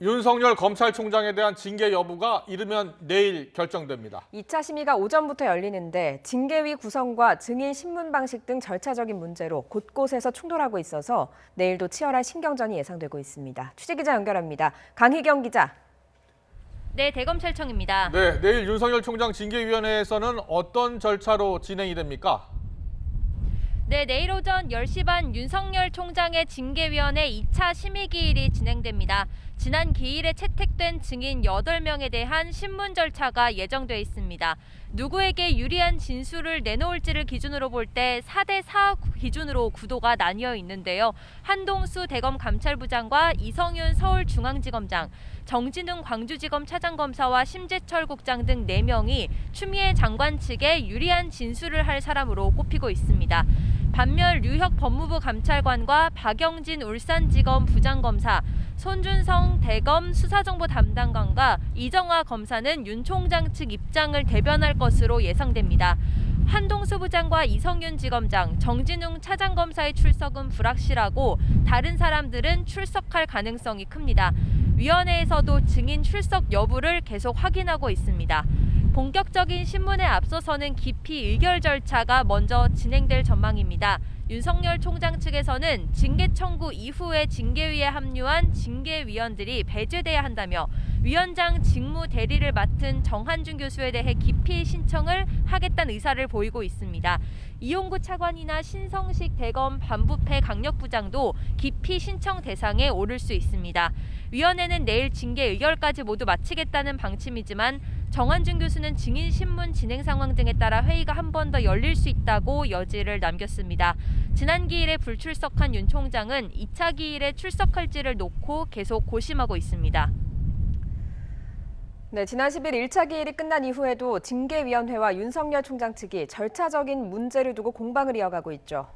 윤석열 검찰총장에 대한 징계 여부가 이르면 내일 결정됩니다. 2차 심의가 오전부터 열리는데 징계위 구성과 증인 신문 방식 등 절차적인 문제로 곳곳에서 충돌하고 있어서 내일도 치열한 신경전이 예상되고 있습니다. 취재기자 연결합니다. 강희경 기자. 네, 대검찰청입니다. 네, 내일 윤석열 총장 징계위원회에서는 어떤 절차로 진행이 됩니까? 네, 내일 오전 10시 반 윤석열 총장의 징계위원회 2차 심의 기일이 진행됩니다. 지난 기일에 채택된 증인 8명에 대한 신문 절차가 예정돼 있습니다. 누구에게 유리한 진술을 내놓을지를 기준으로 볼 때 4대4 기준으로 구도가 나뉘어 있는데요. 한동수 대검 감찰부장과 이성윤 서울중앙지검장, 정진웅 광주지검 차장검사와 심재철 국장 등 4명이 추미애 장관 측에 유리한 진술을 할 사람으로 꼽히고 있습니다. 반면 류혁 법무부 감찰관과 박영진 울산지검 부장검사, 손준성 대검 수사정보 담당관과 이정화 검사는 윤 총장 측 입장을 대변할 것으로 예상됩니다. 한동수 부장과 이성윤 지검장, 정진웅 차장검사의 출석은 불확실하고 다른 사람들은 출석할 가능성이 큽니다. 위원회에서도 증인 출석 여부를 계속 확인하고 있습니다. 본격적인 신문에 앞서서는 기피 의결 절차가 먼저 진행될 전망입니다. 윤석열 총장 측에서는 징계 청구 이후에 징계위에 합류한 징계위원들이 배제돼야 한다며 위원장 직무 대리를 맡은 정한준 교수에 대해 기피 신청을 하겠다는 의사를 보이고 있습니다. 이용구 차관이나 신성식 대검 반부패 강력부장도 기피 신청 대상에 오를 수 있습니다. 위원회는 내일 징계 의결까지 모두 마치겠다는 방침이지만 정한준 교수는 증인 신문 진행 상황 등에 따라 회의가 한 번 더 열릴 수 있다고 여지를 남겼습니다. 지난 기일에 불출석한 윤 총장은 2차 기일에 출석할지를 놓고 계속 고심하고 있습니다. 네, 지난 10일 1차 기일이 끝난 이후에도 징계위원회와 윤석열 총장 측이 절차적인 문제를 두고 공방을 이어가고 있죠.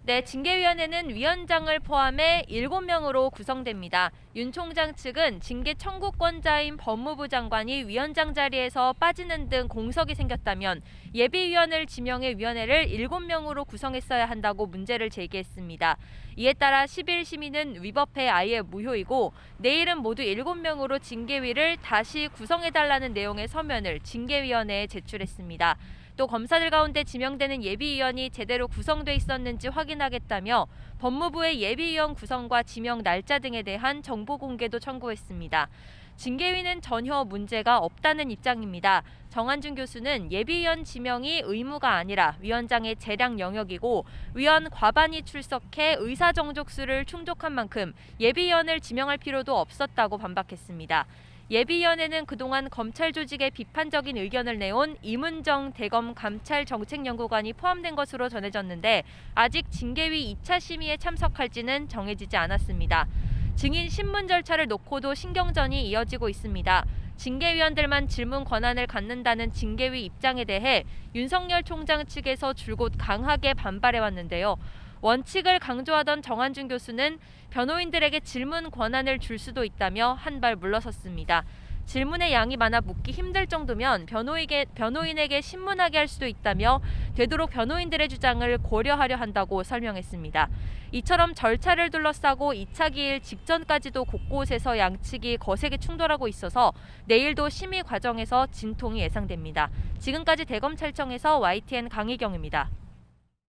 네, 징계위원회는 위원장을 포함해 7명으로 구성됩니다. 윤 총장 측은 징계 청구권자인 법무부 장관이 위원장 자리에서 빠지는 등 공석이 생겼다면 예비위원을 지명해 위원회를 7명으로 구성했어야 한다고 문제를 제기했습니다. 이에 따라 10일 심의는 위법해 아예 무효이고 내일은 모두 7명으로 징계위를 다시 구성해달라는 내용의 서면을 징계위원회에 제출했습니다. 또 검사들 가운데 지명되는 예비위원이 제대로 구성돼 있었는지 확인하겠다며 법무부의 예비위원 구성과 지명 날짜 등에 대한 정보 공개도 청구했습니다. 징계위는 전혀 문제가 없다는 입장입니다. 정한준 교수는 예비위원 지명이 의무가 아니라 위원장의 재량 영역이고 위원 과반이 출석해 의사정족수를 충족한 만큼 예비위원을 지명할 필요도 없었다고 반박했습니다. 예비위원회는 그동안 검찰 조직에 비판적인 의견을 내온 이문정 대검 감찰정책연구관이 포함된 것으로 전해졌는데 아직 징계위 2차 심의에 참석할지는 정해지지 않았습니다. 증인 신문 절차를 놓고도 신경전이 이어지고 있습니다. 징계위원들만 질문 권한을 갖는다는 징계위 입장에 대해 윤석열 총장 측에서 줄곧 강하게 반발해왔는데요. 원칙을 강조하던 정한준 교수는 변호인들에게 질문 권한을 줄 수도 있다며 한 발 물러섰습니다. 질문의 양이 많아 묻기 힘들 정도면 변호인에게 신문하게 할 수도 있다며 되도록 변호인들의 주장을 고려하려 한다고 설명했습니다. 이처럼 절차를 둘러싸고 2차 기일 직전까지도 곳곳에서 양측이 거세게 충돌하고 있어서 내일도 심의 과정에서 진통이 예상됩니다. 지금까지 대검찰청에서 YTN 강희경입니다.